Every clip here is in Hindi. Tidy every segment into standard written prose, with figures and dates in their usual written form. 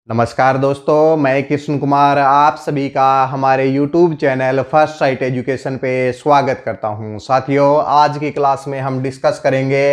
नमस्कार दोस्तों, मैं कृष्ण कुमार आप सभी का हमारे YouTube channel first sight education पे स्वागत करता हूं। साथियों, आज की क्लास में हम डिस्कस करेंगे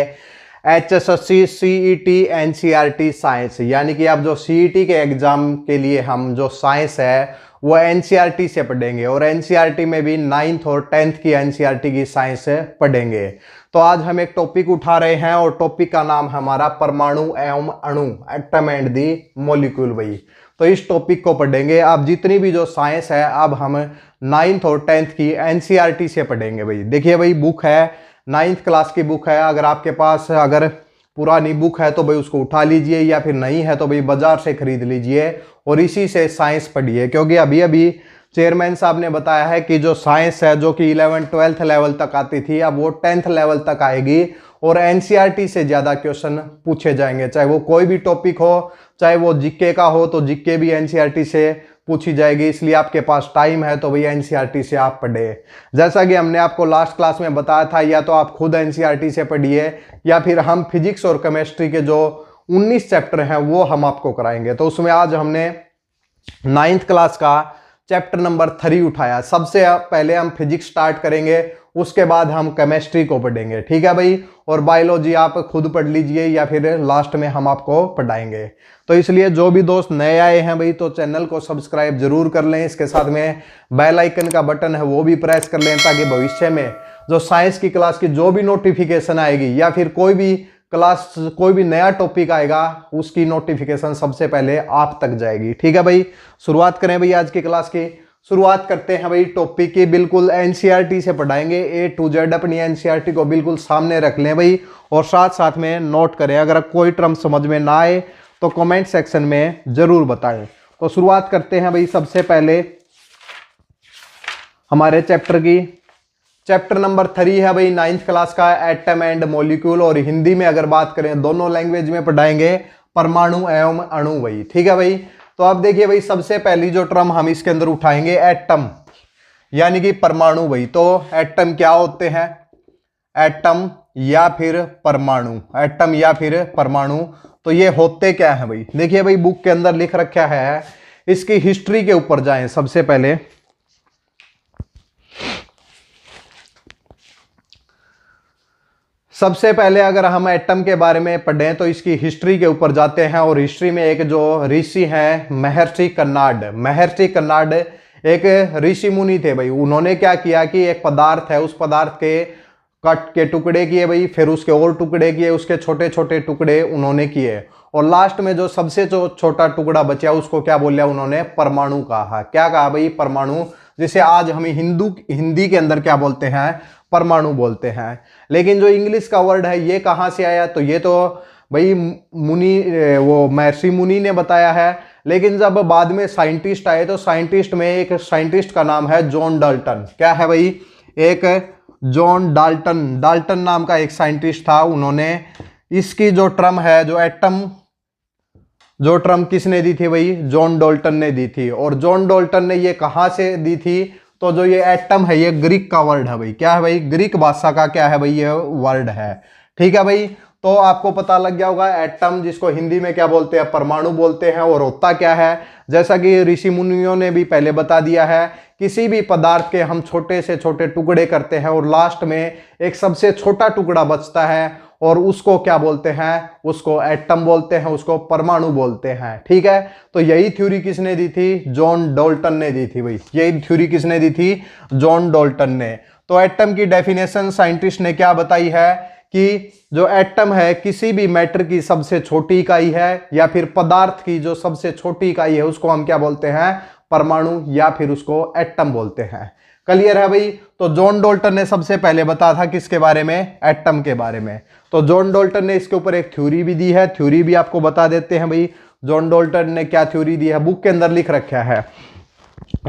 HSSC CET NCERT साइंस, यानी कि अब जो CET के एग्जाम के लिए हम जो साइंस है वो NCERT से पढ़ेंगे और NCERT में भी 9th और 10th की NCERT की साइंस पढ़ेंगे। तो आज हम एक टॉपिक उठा रहे हैं और टॉपिक का नाम हमारा परमाणु एवं अणु, एटम एंड दी मॉलिक्यूल भाई। तो इस टॉपिक को पढ़ेंगे। अब जितनी भी जो साइंस है अब हम 9th और 10th की NCERT से पढ़ेंगे भाई। देखिए भाई, बुक है 9th क्लास की बुक है। अगर आपके पास अगर पुरानी बुक है तो भाई उसको उठा लीजिए, या फिर नहीं है तो भाई बाजार से खरीद लीजिए और इसी से साइंस पढ़िए, क्योंकि अभी अभी चेयरमैन साहब ने बताया है कि जो साइंस है जो कि 11th-12th लेवल तक आती थी अब वो 10th लेवल तक आएगी और NCERT से ज़्यादा क्वेश्चन पूछे जाएंगे। चाहे वो कोई भी टॉपिक हो, चाहे वो जीके का हो तो जीके भी NCERT से पूछी जाएगी। इसलिए आपके पास टाइम है तो भैया NCERT से आप पढ़े। जैसा कि हमने आपको लास्ट क्लास में बताया था, या तो आप खुद NCERT से पढ़िए या फिर हम फिजिक्स और केमिस्ट्री के जो 19 चैप्टर हैं वो हम आपको कराएंगे। तो उसमें आज हमने 9th क्लास का चैप्टर नंबर 3 उठाया। सबसे पहले हम फिजिक्स स्टार्ट करेंगे, उसके बाद हम केमिस्ट्री को पढ़ेंगे, ठीक है भाई। और बायोलॉजी आप खुद पढ़ लीजिए या फिर लास्ट में हम आपको पढ़ाएंगे। तो इसलिए जो भी दोस्त नए आए हैं भाई तो चैनल को सब्सक्राइब जरूर कर लें। इसके साथ में बेल आइकन का बटन है वो भी प्रेस कर लें, ताकि भविष्य में जो साइंस की क्लास की जो भी नोटिफिकेशन आएगी या फिर कोई भी क्लास कोई भी नया टॉपिक आएगा उसकी नोटिफिकेशन सबसे पहले आप तक जाएगी, ठीक है भाई। शुरुआत करें भाई आज की क्लास की। शुरुआत करते हैं भाई टॉपिक की। बिल्कुल NCERT से पढ़ाएंगे, A to Z अपनी NCERT को बिल्कुल सामने रख लें भाई और साथ साथ में नोट करें। अगर कोई टर्म समझ में ना आए तो कमेंट सेक्शन में जरूर बताएं। तो शुरुआत करते हैं भाई सबसे पहले हमारे चैप्टर की। चैप्टर नंबर 3 है भाई 9th क्लास का, एटम एंड मॉलिक्यूल। और हिंदी में अगर बात करें दोनों लैंग्वेज में पढ़ाएंगे, परमाणु एवं अणु भाई, ठीक है भाई। तो अब देखिए भाई, सबसे पहली जो टर्म हम इसके अंदर उठाएंगे एटम, यानी कि परमाणु भाई। तो एटम क्या होते हैं? एटम या फिर परमाणु, एटम या फिर परमाणु तो ये होते क्या है भाई? देखिए भाई, बुक के अंदर लिख रखा है। इसकी हिस्ट्री के ऊपर जाएं सबसे पहले। सबसे पहले अगर हम एटम के बारे में पढ़ें तो इसकी हिस्ट्री के ऊपर जाते हैं। और हिस्ट्री में एक जो ऋषि हैं महर्षि कर्नाड, महर्षि कर्नाड एक ऋषि मुनि थे भाई। उन्होंने क्या किया कि एक पदार्थ है, उस पदार्थ के कट के टुकड़े किए भाई, फिर उसके और टुकड़े किए, उसके छोटे छोटे टुकड़े उन्होंने किए और लास्ट में जो सबसे जो छोटा टुकड़ा बचा उसको क्या बोलिया उन्होंने? परमाणु कहा। क्या कहा भाई? परमाणु, जिसे आज हम हिंदी के अंदर क्या बोलते हैं? परमाणु बोलते हैं। लेकिन जो इंग्लिश का वर्ड है ये कहाँ से आया? तो ये तो भाई वो महर्षि मुनि ने बताया है। लेकिन जब बाद में साइंटिस्ट आए तो साइंटिस्ट में एक साइंटिस्ट का नाम है जॉन डाल्टन। क्या है भाई? एक जॉन डाल्टन, डाल्टन नाम का एक साइंटिस्ट था। उन्होंने इसकी जो टर्म है, जो एटम, जो टर्म किसने दी थी भाई? जॉन डाल्टन ने दी थी। और जॉन डाल्टन ने ये कहाँ से दी थी? तो जो ये एटम है ये ग्रीक का वर्ड है भाई। क्या है भाई? ग्रीक भाषा का क्या है भाई? ये वर्ड है, ठीक है भाई। तो आपको पता लग गया होगा एटम जिसको हिंदी में क्या बोलते हैं? परमाणु बोलते हैं। और होता क्या है? जैसा कि ऋषि मुनियों ने भी पहले बता दिया है, किसी भी पदार्थ के हम छोटे से छोटे टुकड़े करते हैं और लास्ट में एक सबसे छोटा टुकड़ा बचता है और उसको क्या बोलते हैं? उसको एटम बोलते हैं, उसको परमाणु बोलते हैं, ठीक है। तो यही थ्योरी किसने दी थी? जॉन डाल्टन ने दी थी भाई। यही थ्योरी किसने दी थी? जॉन डाल्टन ने। तो एटम की डेफिनेशन साइंटिस्ट ने क्या बताई है कि जो एटम है किसी भी मैटर की सबसे छोटी इकाई है, या फिर पदार्थ की जो सबसे छोटी इकाई है उसको हम क्या बोलते हैं? परमाणु या फिर उसको एटम बोलते हैं। क्लियर है भाई? तो जॉन डाल्टन ने सबसे पहले बताया था किसके बारे में? एटम के बारे में। तो जॉन डाल्टन ने इसके ऊपर एक थ्योरी भी दी है। थ्योरी भी आपको बता देते हैं भाई, जॉन डाल्टन ने क्या थ्योरी दी है। बुक के अंदर लिख रखा है,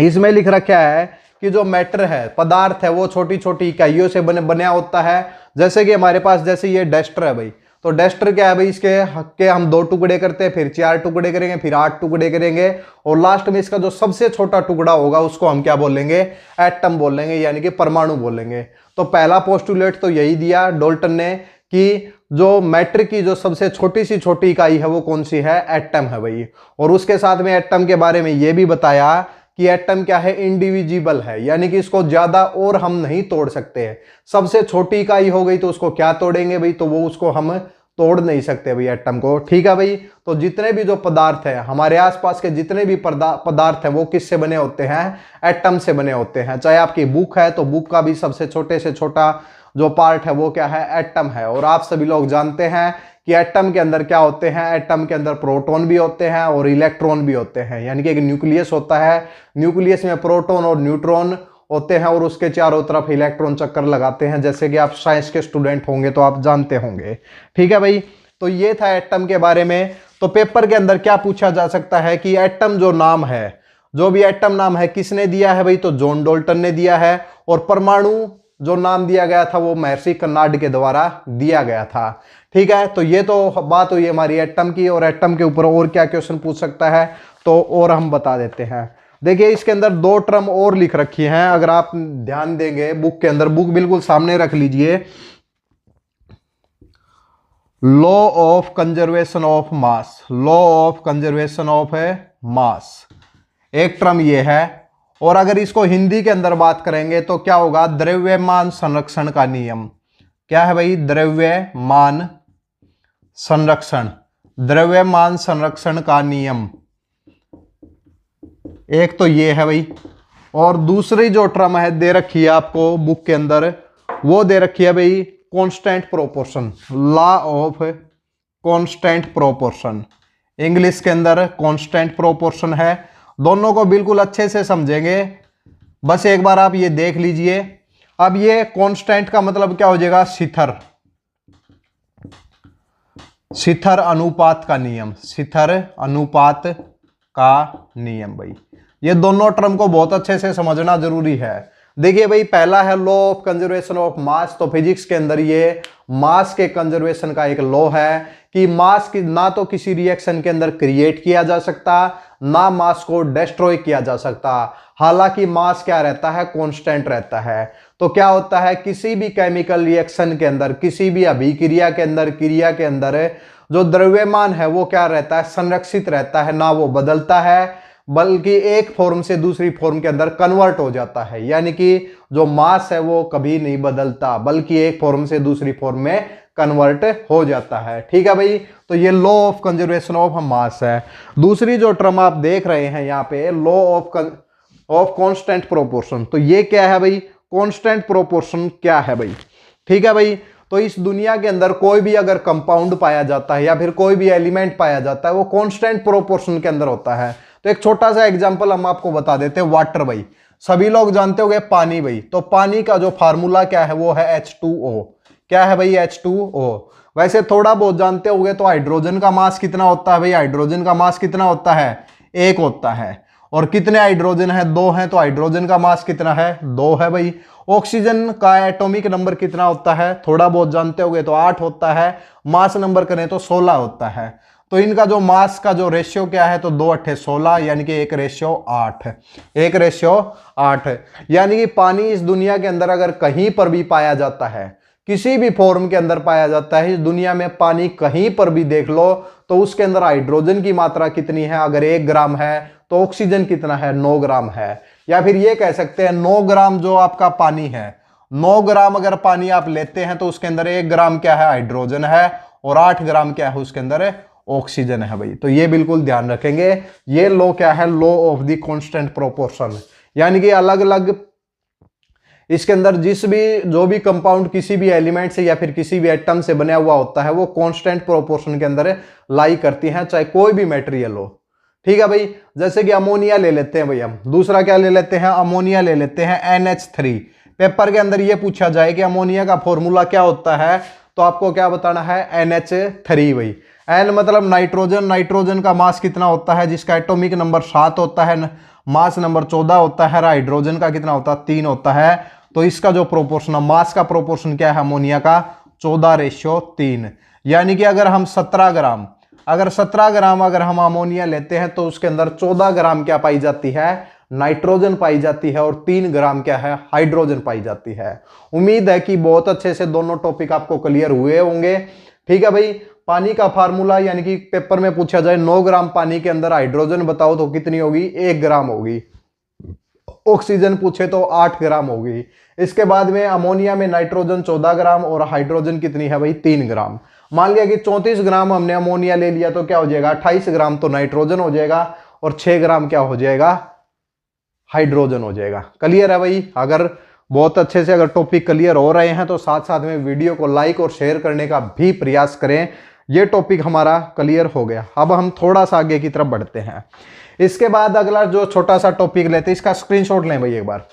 इसमें लिख रखा है कि जो मैटर है, पदार्थ है, वो छोटी छोटी इकाइयों से बना होता है। जैसे कि हमारे पास जैसे ये डस्टर है भाई, तो डस्टर क्या है भाई? इसके हम 2 टुकड़े करते हैं, फिर 4 टुकड़े करेंगे, फिर 8 टुकड़े करेंगे और लास्ट में इसका जो सबसे छोटा टुकड़ा होगा उसको हम क्या बोलेंगे? एटम बोलेंगे, यानी कि परमाणु बोलेंगे। तो पहला पोस्टुलेट तो यही दिया डाल्टन ने कि जो मैटर की जो सबसे छोटी सी छोटी इकाई है वो कौन सी है, एटम है भाई। और उसके साथ में एटम के बारे में ये भी बताया कि एटम क्या है, इंडिविजिबल है, यानी कि इसको ज्यादा और हम नहीं तोड़ सकते हैं। सबसे छोटी इकाई हो गई तो उसको क्या तोड़ेंगे भाई, तो वो उसको हम तोड़ नहीं सकते भाई एटम को। ठीक है भाई। तो जितने भी जो पदार्थ है हमारे आसपास के, जितने भी पदार्थ हैं वो किससे बने होते हैं, एटम से बने होते हैं। चाहे आपकी बुक है तो बुक का भी सबसे छोटे से छोटा जो पार्ट है वो क्या है, एटम है। और आप सभी लोग जानते हैं कि एटम के अंदर क्या होते हैं, एटम के अंदर प्रोटॉन भी होते हैं और इलेक्ट्रॉन भी होते हैं, यानी कि एक न्यूक्लियस होता है, न्यूक्लियस में प्रोटॉन और न्यूट्रॉन होते हैं और उसके चारों तरफ इलेक्ट्रॉन चक्कर लगाते हैं, जैसे कि आप साइंस के स्टूडेंट होंगे तो आप जानते होंगे। ठीक है भाई। तो ये था एटम के बारे में। तो पेपर के अंदर क्या पूछा जा सकता है कि एटम जो नाम है, जो भी एटम नाम है किसने दिया है भाई, तो जॉन डाल्टन ने दिया है। और परमाणु जो नाम दिया गया था वो महर्षि कर्नाड के द्वारा दिया गया था। ठीक है। तो ये तो बात हुई हमारी एटम की। और एटम के ऊपर और क्या क्वेश्चन पूछ सकता है तो और हम बता देते हैं। देखिए इसके अंदर दो टर्म और लिख रखी हैं, अगर आप ध्यान देंगे बुक के अंदर, बुक बिल्कुल सामने रख लीजिए। Law of conservation of mass, law of conservation of mass एक टर्म ये है। और अगर इसको हिंदी के अंदर बात करेंगे तो क्या होगा, द्रव्यमान संरक्षण का नियम। क्या है भाई, द्रव्यमान संरक्षण, द्रव्यमान संरक्षण का नियम। एक तो ये है भाई। और दूसरी जो टर्म है दे रखी है आपको बुक के अंदर, वो दे रखी है भाई constant proportion, law of constant proportion. English के अंदर कांस्टेंट प्रोपोर्शन है। दोनों को बिल्कुल अच्छे से समझेंगे, बस एक बार आप ये देख लीजिए। अब ये कांस्टेंट का मतलब क्या हो जाएगा, शिथिर, शिथिर अनुपात का नियम, शिथिर अनुपात का नियम। भाई ये दोनों टर्म को बहुत अच्छे से समझना जरूरी है। देखिए भाई पहला है law of conservation of mass. तो फिजिक्स के अंदर ये मास के कंजर्वेशन का एक लॉ है कि मास की ना तो किसी रिएक्शन के अंदर क्रिएट किया जा सकता, ना मास को डिस्ट्रॉय किया जा सकता। हालांकि मास क्या रहता है, कांस्टेंट रहता है। तो क्या होता है, किसी भी केमिकल रिएक्शन के अंदर, किसी भी अभिक्रिया के अंदर, क्रिया के अंदर जो द्रव्यमान है वो क्या रहता है, संरक्षित रहता है, ना वो बदलता है, बल्कि एक फॉर्म से दूसरी फॉर्म के अंदर कन्वर्ट हो जाता है। यानी कि जो मास है वो कभी नहीं बदलता, बल्कि एक फॉर्म से दूसरी फॉर्म में कन्वर्ट हो जाता है। ठीक है भाई। तो ये law of conservation of mass है। दूसरी जो टर्म आप देख रहे हैं यहाँ पे, लॉ ऑफ कांस्टेंट प्रोपोर्शन। तो ये क्या है भाई, कांस्टेंट प्रोपोर्शन क्या है भाई। ठीक है भाई। तो इस दुनिया के अंदर कोई भी अगर कंपाउंड पाया जाता है या फिर कोई भी एलिमेंट पाया जाता है वो कांस्टेंट प्रोपोर्शन के अंदर होता है। तो एक छोटा सा एग्जांपल हम आपको बता देते हैं, वाटर भाई सभी लोग जानते होंगे, पानी भाई। तो पानी का जो फार्मूला क्या है वो है H2O। क्या है भाई, H2O। वैसे थोड़ा बहुत जानते होंगे तो हाइड्रोजन का मास कितना होता है भाई, हाइड्रोजन का मास कितना होता है, 1 होता है। और कितने हाइड्रोजन है, 2 हैं, तो हाइड्रोजन का मास कितना है, 2 है भाई। ऑक्सीजन का एटॉमिक नंबर कितना होता है, थोड़ा बहुत जानते होंगे तो 8 होता है। मास नंबर करें तो 16 होता है। तो इनका जो मास का जो रेशियो क्या है, तो 2 8 16, यानी कि 1:8, 1:8। यानी कि पानी इस दुनिया के अंदर अगर कहीं पर भी पाया जाता है, किसी भी फॉर्म के अंदर पाया जाता है इस दुनिया में, पानी कहीं पर भी देख लो तो उसके अंदर हाइड्रोजन की मात्रा कितनी है, अगर 1 ग्राम है तो ऑक्सीजन कितना है, 9 ग्राम है। या फिर ये कह सकते हैं 9 ग्राम जो आपका पानी है, 9 ग्राम अगर पानी आप लेते हैं तो उसके अंदर 1 ग्राम क्या है, हाइड्रोजन है, और 8 ग्राम क्या है, उसके अंदर ऑक्सीजन है भाई। तो ये बिल्कुल ध्यान रखेंगे। ये लॉ क्या है, law of the constant proportion. यानी कि अलग अलग इसके अंदर जो भी कंपाउंड किसी भी एलिमेंट से या फिर किसी भी एटम से बना हुआ होता है वो कांस्टेंट प्रोपोर्शन के अंदर लाई करती हैं, चाहे कोई भी मटेरियल हो। ठीक है भाई। जैसे कि अमोनिया ले लेते हैं भाई, हम दूसरा क्या ले लेते हैं, अमोनिया ले लेते हैं, NH3। पेपर के अंदर ये पूछा जाए कि अमोनिया का फॉर्मूला क्या होता है, तो आपको क्या बताना है, NH3 भाई। N मतलब नाइट्रोजन, नाइट्रोजन का मास कितना होता है, जिसका एटॉमिक नंबर 7 होता है, मास नंबर 14 होता है। हाइड्रोजन का कितना होता है, 3 होता है। तो इसका जो प्रोपोर्शन, मास का प्रोपोर्शन क्या है अमोनिया का, 14:3। यानी कि अगर हम 17 ग्राम अगर हम अमोनिया लेते हैं तो उसके अंदर 14 ग्राम क्या पाई जाती है, नाइट्रोजन पाई जाती है और 3 ग्राम क्या है, हाइड्रोजन पाई जाती है। उम्मीद है कि बहुत अच्छे से दोनों टॉपिक आपको क्लियर हुए होंगे। ठीक है भाई, पानी का फार्मूला यानी कि पेपर में पूछा जाए 9 ग्राम पानी के अंदर हाइड्रोजन बताओ तो कितनी होगी, 1 ग्राम होगी। ऑक्सीजन पूछे तो 8 ग्राम होगी। इसके बाद में अमोनिया में नाइट्रोजन 14 ग्राम और हाइड्रोजन कितनी है भाई, 3 ग्राम। मान लिया कि 34 ग्राम हमने अमोनिया ले लिया तो क्या हो जाएगा, 28 ग्राम तो नाइट्रोजन हो जाएगा और 6 ग्राम क्या हो जाएगा, हाइड्रोजन हो जाएगा। क्लियर है भाई? अगर बहुत अच्छे से अगर टॉपिक क्लियर हो रहे हैं तो साथ साथ में वीडियो को लाइक और शेयर करने का भी प्रयास करें। ये टॉपिक हमारा क्लियर हो गया। अब हम थोड़ा सा आगे की तरफ बढ़ते हैं। इसके बाद अगला जो छोटा सा टॉपिक लेते हैं, इसका स्क्रीनशॉट लें भाई एक बार।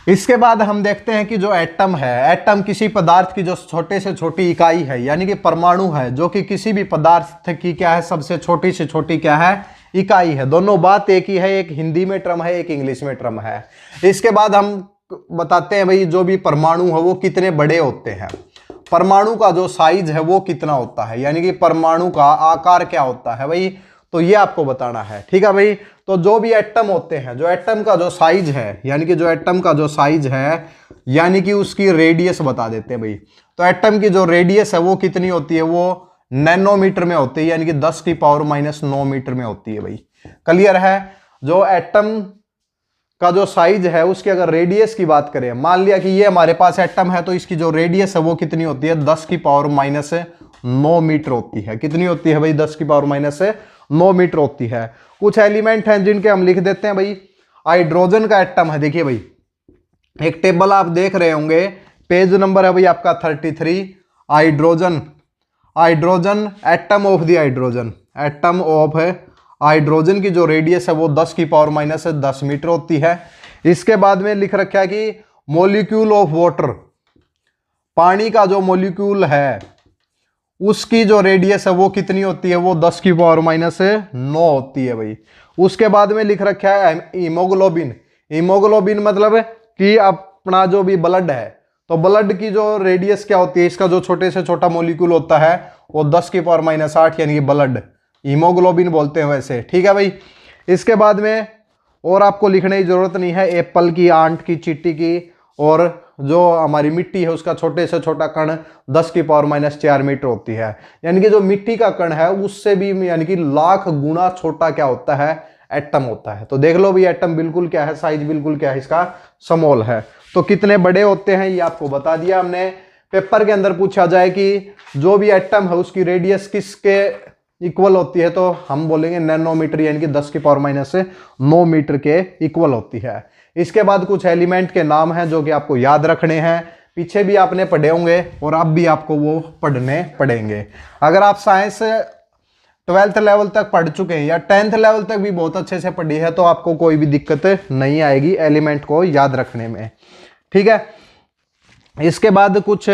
इसके बाद हम देखते हैं कि जो एटम है, एटम किसी पदार्थ की जो छोटे से छोटी इकाई है, यानी कि परमाणु है, जो कि किसी भी पदार्थ की क्या है, सबसे छोटी से छोटी क्या है, इकाई है। दोनों बात एक ही है, एक हिंदी में टर्म है, एक इंग्लिश में टर्म है। इसके बाद हम बताते हैं भाई जो भी परमाणु है वो कितने बड़े होते हैं, परमाणु का जो साइज है वो कितना होता है, यानी कि परमाणु का आकार क्या होता है भाई, तो ये आपको बताना है। ठीक है भाई, तो जो भी एटम होते हैं, जो एटम का जो साइज है, यानी कि जो एटम का जो साइज है, यानी कि उसकी रेडियस बता देते हैं भाई। तो एटम की जो रेडियस है वो कितनी होती है, वो नैनोमीटर में होती है, यानी कि 10⁻⁹ मीटर में होती है भाई। क्लियर है? जो एटम का जो साइज है उसकी अगर रेडियस की बात करें, मान लिया कि ये हमारे पास एटम है तो इसकी जो रेडियस है वो कितनी होती है, 10⁻⁹ मीटर होती है। कितनी होती है भाई, 10⁻⁹ मीटर होती है। कुछ एलिमेंट हैं जिनके हम लिख देते हैं भाई। हाइड्रोजन का एटम है, देखिए भाई एक टेबल आप देख रहे होंगे, पेज नंबर है भाई आपका 33। Hydrogen, hydrogen atom of the hydrogen, atom of hydrogen की जो रेडियस है वो 10⁻⁻10 मीटर होती है। इसके बाद में लिख रखा है कि मॉलिक्यूल ऑफ वाटर, पानी का जो मॉलिक्यूल है उसकी जो रेडियस है वो कितनी होती है, वो 10⁻⁹ होती है भाई। उसके बाद में लिख रखा है हीमोग्लोबिन, हीमोग्लोबिन मतलब कि अपना जो भी ब्लड है, तो ब्लड की जो रेडियस क्या होती है, इसका जो छोटे से छोटा मॉलिक्यूल होता है वो 10⁻⁸ यानी कि ब्लड, हीमोग्लोबिन बोलते हैं वैसे। ठीक है भाई, इसके बाद में और आपको लिखने की जरूरत नहीं है, एप्पल की, आंट की, चींटी की और जो हमारी मिट्टी है उसका छोटे से छोटा कण 10⁻⁴ मीटर होती है। यानी कि जो मिट्टी का कण है उससे भी यानी कि लाख गुना छोटा क्या होता है, एटम होता है। तो देख लो भाई एटम बिल्कुल क्या है, साइज बिल्कुल क्या है, इसका स्मॉल है। तो कितने बड़े होते हैं ये आपको बता दिया हमने। पेपर के अंदर पूछा जाए कि जो भी एटम है उसकी रेडियस किसके इक्वल होती है, तो हम बोलेंगे नैनोमीटर, यानी कि 10⁻⁹ मीटर के इक्वल होती है। इसके बाद कुछ एलिमेंट के नाम हैं जो कि आपको याद रखने हैं, पीछे भी आपने पढ़े होंगे और अब भी आपको वो पढ़ने पड़ेंगे। अगर आप साइंस 12th लेवल तक पढ़ चुके हैं या 10th लेवल तक भी बहुत अच्छे से पढ़ी है तो आपको कोई भी दिक्कत नहीं आएगी एलिमेंट को याद रखने में। ठीक है, इसके बाद कुछ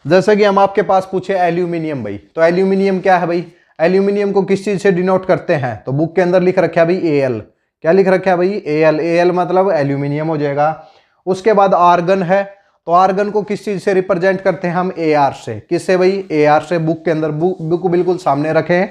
जैसे कि हम आपके पास पूछे एल्यूमिनियम भाई, तो एल्यूमिनियम क्या है भाई, एल्यूमिनियम को किस चीज से डिनोट करते हैं, तो बुक के अंदर लिख रखा है भाई Al, क्या लिख रखा है भाई, Al, Al मतलब एल्यूमिनियम हो जाएगा। उसके बाद आर्गन है, तो आर्गन को किस चीज से रिप्रेजेंट करते हैं हम, Ar से। किससे भाई, Ar से। बुक के अंदर बुक बिल्कुल सामने रखें।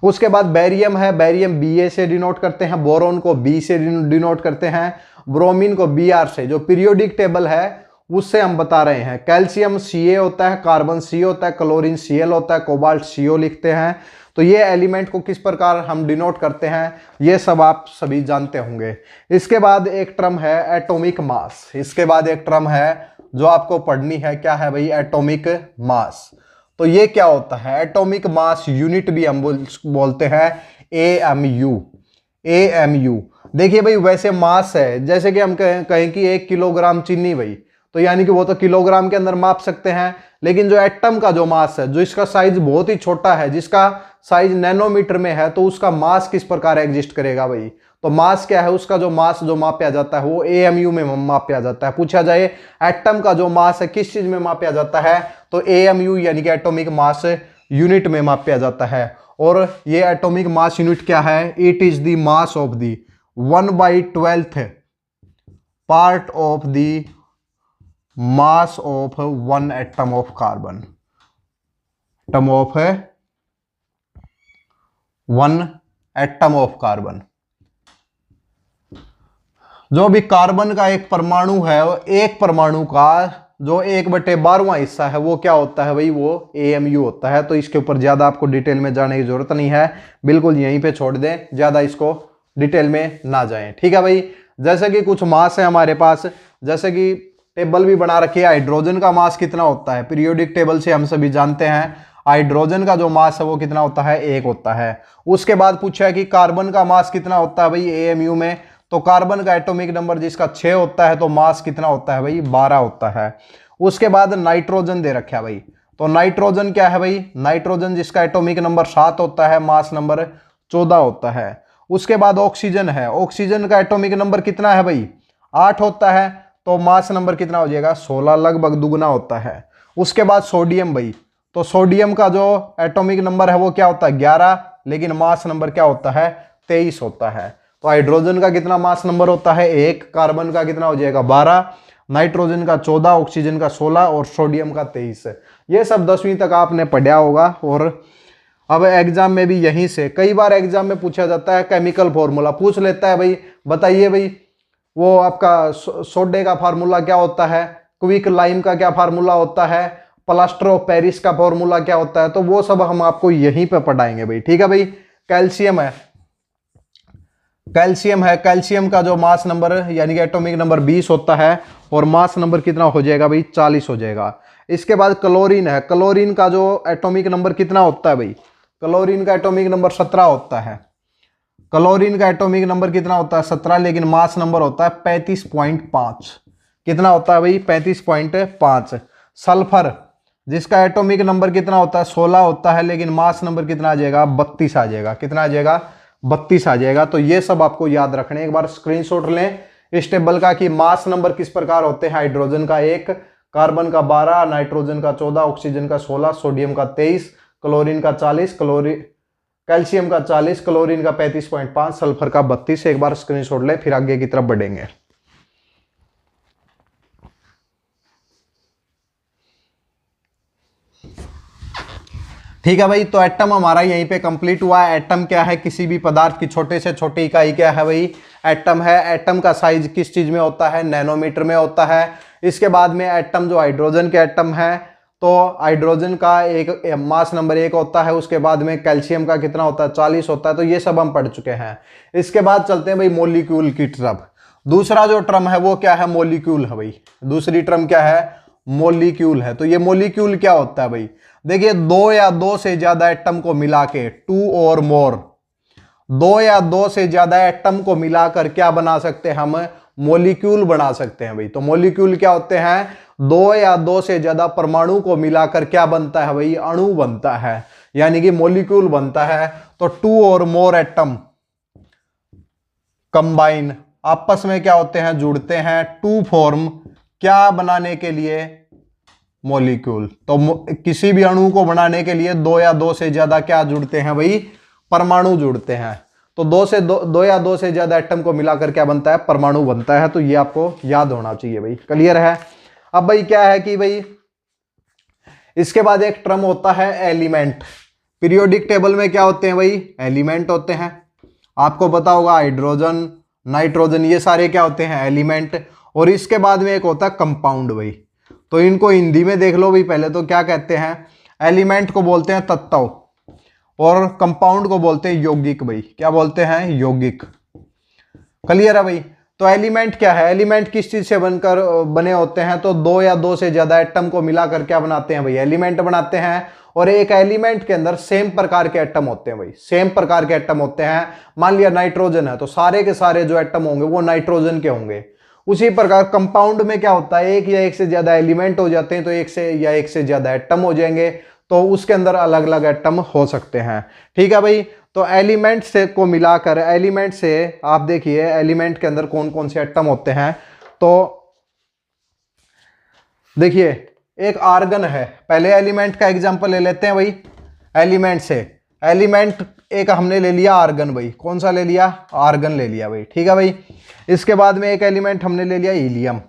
उसके बाद बैरियम है, बैरियम Ba से डिनोट करते हैं, बोरोन को B से डिनोट करते हैं, ब्रोमीन को Br से, जो पीरियोडिक टेबल है उससे हम बता रहे हैं। कैल्शियम Ca होता है, कार्बन C होता है, क्लोरीन Cl होता है, कोबाल्ट CO लिखते हैं। तो ये एलिमेंट को किस प्रकार हम डिनोट करते हैं ये सब आप सभी जानते होंगे। इसके बाद एक टर्म है एटॉमिक मास, इसके बाद एक टर्म है जो आपको पढ़नी है, क्या है भाई, एटॉमिक मास। तो ये क्या होता है, एटॉमिक मास यूनिट भी हम बोलते हैं AMU, AMU। देखिए भाई वैसे मास है, जैसे कि हम कहें कि 1 किलोग्राम चीनी भाई, तो यानी कि वो तो किलोग्राम के अंदर माप सकते हैं, लेकिन जो एटम का जो मास है, जो इसका साइज बहुत ही छोटा है, जिसका साइज नैनोमीटर में है, तो उसका मास किस प्रकार एग्जिस्ट करेगा भाई, तो मास क्या है, उसका जो मास जो मापा जाता है वो AMU में मापा जाता है। पूछा जाए एटम का जो मास है किस चीज में मापा जाता है, तो AMU यानी कि एटॉमिक मास यूनिट में मापा जाता है। और ये एटॉमिक मास यूनिट क्या है, it is the mass of the 1/12 part of the mass of 1 atom of carbon. Atom of one atom of carbon. जो भी कार्बन का एक परमाणु है, एक परमाणु का जो 1/12वां हिस्सा है वो क्या होता है भाई, वो AMU होता है। तो इसके ऊपर ज्यादा आपको डिटेल में जाने की जरूरत नहीं है, बिल्कुल यहीं पे छोड़ दें, ज्यादा इसको डिटेल में ना जाएं, ठीक है भाई। जैसे कि कुछ मास है हमारे पास, जैसे कि टेबल भी बना रखी है, हाइड्रोजन का मास कितना होता है, पीरियोडिक टेबल से हम सभी जानते हैं हाइड्रोजन का जो मास है वो कितना होता है, 1 होता है। उसके बाद पूछा है कि कार्बन का मास कितना होता है भाई AMU में, तो कार्बन का एटॉमिक नंबर जिसका 6 होता है, तो मास कितना होता है भाई, 12 होता है। उसके बाद नाइट्रोजन दे रखा है भाई, तो नाइट्रोजन क्या है भाई, नाइट्रोजन जिसका एटॉमिक नंबर 7 होता है, मास नंबर 14 होता है। उसके बाद ऑक्सीजन है, ऑक्सीजन का एटॉमिक नंबर कितना है भाई, 8 होता है, तो मास नंबर कितना हो जाएगा, 16, लगभग दुगना होता है। उसके बाद सोडियम भाई, तो सोडियम का जो एटॉमिक नंबर है वो क्या होता है, 11, लेकिन मास नंबर क्या होता है, 23 होता है। तो हाइड्रोजन का कितना मास नंबर होता है, 1, कार्बन का कितना हो जाएगा, 12, नाइट्रोजन का 14, ऑक्सीजन का 16 और सोडियम का 23। ये सब 10वीं तक आपने पढ़ा होगा। और अब एग्जाम में भी यहीं से कई बार एग्जाम में पूछा जाता है, केमिकल फॉर्मूला पूछ लेता है भाई, बताइए भाई वो आपका सोडे का फार्मूला क्या होता है, क्विक लाइम का क्या फार्मूला होता है, प्लास्टर ऑफ पेरिस का फॉर्मूला क्या होता है, तो वो सब हम आपको यहीं पे पढ़ाएंगे भाई, ठीक है भाई। कैल्शियम है, कैल्शियम का जो मास नंबर यानी कि एटॉमिक नंबर 20 होता है और मास नंबर कितना हो जाएगा भाई, 40 हो जाएगा। इसके बाद क्लोरीन है, क्लोरीन का जो एटॉमिक नंबर कितना होता है भाई, क्लोरीन का एटॉमिक नंबर 17 होता है। क्लोरीन का एटॉमिक नंबर कितना होता है, 17, लेकिन मास नंबर होता है 35.5। कितना होता है भाई, 35.5। सल्फर जिसका एटॉमिक नंबर कितना होता है, 16 होता है, लेकिन मास नंबर कितना आ जाएगा, 32 आ जाएगा। कितना आ जाएगा, 32 आ जाएगा। तो ये सब आपको याद रखने, एक बार स्क्रीनशॉट लें इस टेबल का कि मास नंबर किस प्रकार होते हैं, हाइड्रोजन का 1, कार्बन का 12, नाइट्रोजन का 14, ऑक्सीजन का 16, सोडियम का 23, क्लोरीन का 40, कैल्शियम का 40, क्लोरीन का 35.5, सल्फर का 32। एक बार स्क्रीनशॉट लें, फिर आगे की तरफ बढ़ेंगे। ठीक है भाई, तो एटम हमारा यहीं पे कंप्लीट हुआ। एटम क्या है, किसी भी पदार्थ की छोटे से छोटी इकाई क्या है भाई, एटम है। एटम का साइज किस चीज में होता है, नैनोमीटर में होता है। इसके बाद में एटम जो हाइड्रोजन के एटम है, तो हाइड्रोजन का एक मास नंबर 1 होता है। उसके बाद में कैल्शियम का कितना होता है, 40 होता है। तो ये सब हम पढ़ चुके हैं। इसके बाद चलते हैं भाई मॉलिक्यूल की तरफ। दूसरा जो टर्म है वो क्या है, मॉलिक्यूल है भाई। दूसरी टर्म क्या है, मॉलिक्यूल है। तो ये मॉलिक्यूल क्या होता है भाई, देखिए 2 या 2 से ज्यादा एटम को मिला के, 2 और मोर, 2 या 2 से ज्यादा एटम को मिलाकर क्या बना सकते हैं हम, मॉलिक्यूल बना सकते हैं भाई। तो मॉलिक्यूल क्या होते हैं, 2 या 2 से ज्यादा परमाणु को मिलाकर क्या बनता है भाई, अणु बनता है, यानी कि मॉलिक्यूल बनता है। तो 2 और मोर एटम कंबाइन आपस में क्या होते हैं, जुड़ते हैं, टू फॉर्म क्या बनाने के लिए, मॉलिक्यूल। तो किसी भी अणु को बनाने के लिए 2 या 2 से ज्यादा क्या जुड़ते हैं भाई, परमाणु जुड़ते हैं। तो 2 या 2 से ज्यादा एटम को मिलाकर क्या बनता है, परमाणु बनता है। तो ये आपको याद होना चाहिए भाई, क्लियर है। अब भाई क्या है कि भाई इसके बाद एक टर्म होता है एलिमेंट। पीरियोडिक टेबल में क्या होते हैं भाई, एलिमेंट होते हैं। आपको पता होगा हाइड्रोजन, नाइट्रोजन, ये सारे क्या होते हैं, एलिमेंट। और इसके बाद में एक होता है कंपाउंड भाई। तो इनको हिंदी में देख लो भाई, पहले तो क्या कहते हैं, एलिमेंट को बोलते हैं तत्व और कंपाउंड को बोलते हैं यौगिक भाई। क्या बोलते हैं, यौगिक। क्लियर है भाई। तो एलिमेंट क्या है, एलिमेंट किस चीज से बनकर बने होते हैं, तो 2 या 2 से ज्यादा एटम को मिलाकर क्या बनाते हैं भाई, एलिमेंट बनाते हैं। और एक एलिमेंट के अंदर सेम प्रकार के एटम होते हैं भाई, सेम प्रकार के एटम होते हैं। मान लिया नाइट्रोजन है, तो सारे के सारे जो एटम होंगे वो नाइट्रोजन के होंगे। उसी प्रकार कंपाउंड में क्या होता है, 1 या 1 से ज्यादा एलिमेंट हो जाते हैं, तो 1 से ज्यादा एटम हो जाएंगे। तो उसके अंदर अलग अलग एटम हो सकते हैं। ठीक है भाई। तो एलिमेंट से को मिलाकर, एलिमेंट से आप देखिए एलिमेंट के अंदर कौन कौन से एटम होते हैं। तो देखिए एक आर्गन है, पहले एलिमेंट का एग्जांपल ले लेते हैं भाई। एलिमेंट से, एलिमेंट एक हमने ले लिया आर्गन भाई। कौन सा ले लिया, आर्गन ले लिया भाई। ठीक है भाई। इसके बाद में एक एलिमेंट हमने ले लिया हीलियम।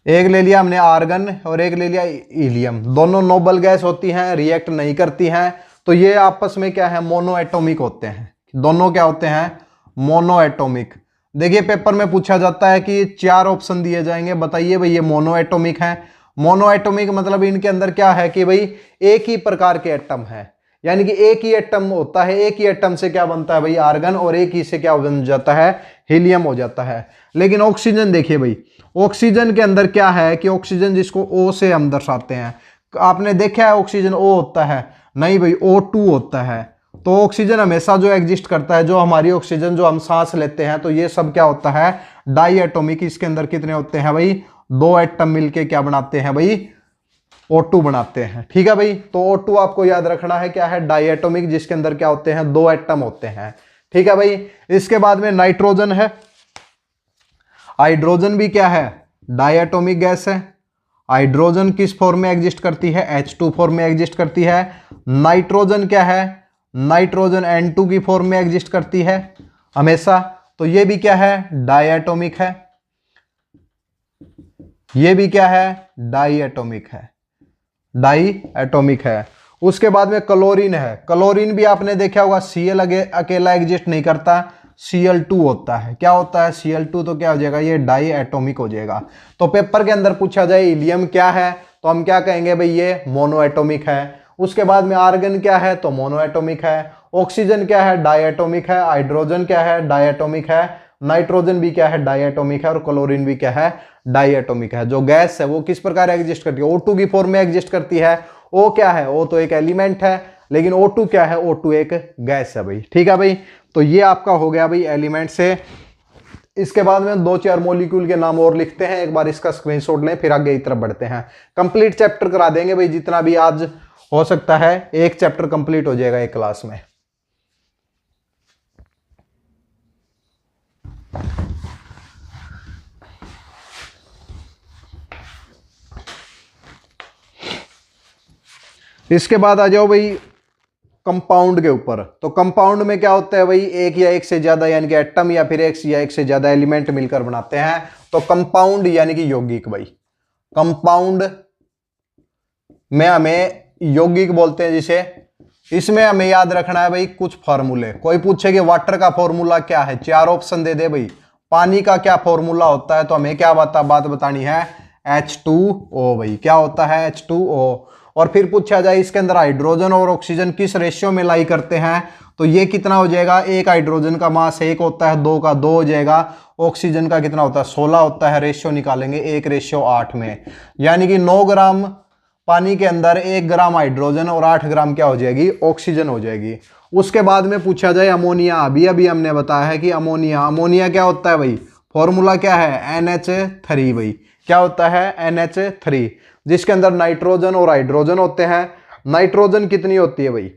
एक ले लिया हमने आर्गन और एक ले लिया हीलियम, दोनों नोबल गैस होती हैं, रिएक्ट नहीं करती हैं, तो ये आपस में क्या है, मोनो एटॉमिक होते हैं। दोनों क्या होते हैं, मोनो एटॉमिक। देखिए पेपर में पूछा जाता है कि 4 ऑप्शन दिए जाएंगे, बताइए भाई ये मोनो एटॉमिक है। मोनो एटॉमिक मतलब इनके अंदर क्या है कि भाई एक ही प्रकार के एटम है, यानी कि एक ही एटम होता है, एक ही एटम से क्या बनता है भाई, आर्गन, और एक ही से क्या बन जाता है, हीलियम हो जाता है। लेकिन ऑक्सीजन देखिए भाई, ऑक्सीजन के अंदर क्या है कि ऑक्सीजन जिसको ओ से हम दर्शाते हैं, आपने देखा है ऑक्सीजन ओ होता है, नहीं भाई O2 होता है। तो ऑक्सीजन हमेशा जो एग्जिस्ट करता है, जो हमारी ऑक्सीजन जो हम सांस लेते हैं, तो ये सब क्या होता है, डाई एटॉमिक। इसके अंदर कितने होते हैं भाई, 2 एटम मिलके क्या बनाते हैं भाई, O2 बनाते हैं। ठीक है भाई, तो O2 आपको याद रखना है क्या है, डाई एटॉमिक, जिसके अंदर क्या होते हैं, 2 एटम होते हैं। ठीक है भाई, इसके बाद में नाइट्रोजन है। हाइड्रोजन भी क्या है, डायटोमिक गैस है। हाइड्रोजन किस फॉर्म में एग्जिस्ट करती है, H2 फॉर्म में एग्जिस्ट करती है। नाइट्रोजन क्या है, नाइट्रोजन N2 की फॉर्म में एग्जिस्ट करती है हमेशा, तो ये भी क्या है, डायटोमिक है। ये भी क्या है, डाई एटॉमिक है, डाई एटॉमिक है। उसके बाद में क्लोरीन है। क्लोरीन भी आपने देखा होगा, Cl अकेला एग्जिस्ट नहीं करता, Cl2 होता है। क्या होता है, Cl2, तो क्या हो जाएगा, ये डाई एटॉमिक हो जाएगा। तो पेपर के अंदर पूछा जाए हीलियम क्या है, तो हम क्या कहेंगे भाई, ये मोनो एटॉमिक है। उसके बाद में आर्गन क्या है, तो मोनो एटॉमिक है। ऑक्सीजन क्या है, डाई एटॉमिक है। हाइड्रोजन क्या है, डाई एटॉमिक है। नाइट्रोजन भी क्या है, डाई एटॉमिक है। और क्लोरीन भी क्या है, डाई एटॉमिक है। जो गैस है वो किस प्रकार एग्जिस्ट करती है, O2 की फॉर्म में एग्जिस्ट करती है। O क्या है, O तो एक एलिमेंट है, लेकिन O2 क्या है, O2 एक गैस है भाई। ठीक है भाई, तो ये आपका हो गया भाई एलिमेंट से। इसके बाद में 2-4 मॉलिक्यूल के नाम और लिखते हैं, एक बार इसका स्क्रीनशॉट लें, फिर आगे की तरफ बढ़ते हैं। कंप्लीट चैप्टर करा देंगे भाई, जितना भी आज हो सकता है एक चैप्टर कंप्लीट हो जाएगा एक क्लास में। इसके बाद आ जाओ भाई कंपाउंड के ऊपर। तो कंपाउंड में क्या होता है भाई, एक या एक से ज्यादा, यानी कि एटम या फिर एक या एक से ज्यादा एलिमेंट मिलकर बनाते हैं। तो कंपाउंड यानी कि यौगिक भाई, कंपाउंड में हमें यौगिक बोलते हैं जिसे। इसमें हमें याद रखना है भाई कुछ फॉर्मूले। कोई पूछे कि वाटर का फॉर्मूला क्या है, 4 ऑप्शन दे दे भाई। पानी का क्या फॉर्मूला होता है, तो हमें क्या बात बतानी है, H2O भाई। क्या होता है, H2O। और फिर पूछा जाए इसके अंदर हाइड्रोजन और ऑक्सीजन किस रेशियो में लाई करते हैं, तो ये कितना हो जाएगा, एक हाइड्रोजन का मास 1 होता है, 2 का 2 हो जाएगा। ऑक्सीजन का कितना होता है, 16 होता है। रेशियो निकालेंगे 1:8 में, यानी कि 9 ग्राम पानी के अंदर 1 ग्राम हाइड्रोजन और 8 ग्राम क्या हो जाएगी, ऑक्सीजन हो जाएगी। उसके बाद में पूछा जाए अमोनिया, अभी अभी हमने बताया है कि अमोनिया, अमोनिया क्या होता है भाई, फॉर्मूला क्या है, NH3 भाई। क्या होता है, NH3, जिसके अंदर नाइट्रोजन और हाइड्रोजन होते हैं। नाइट्रोजन कितनी होती है भाई,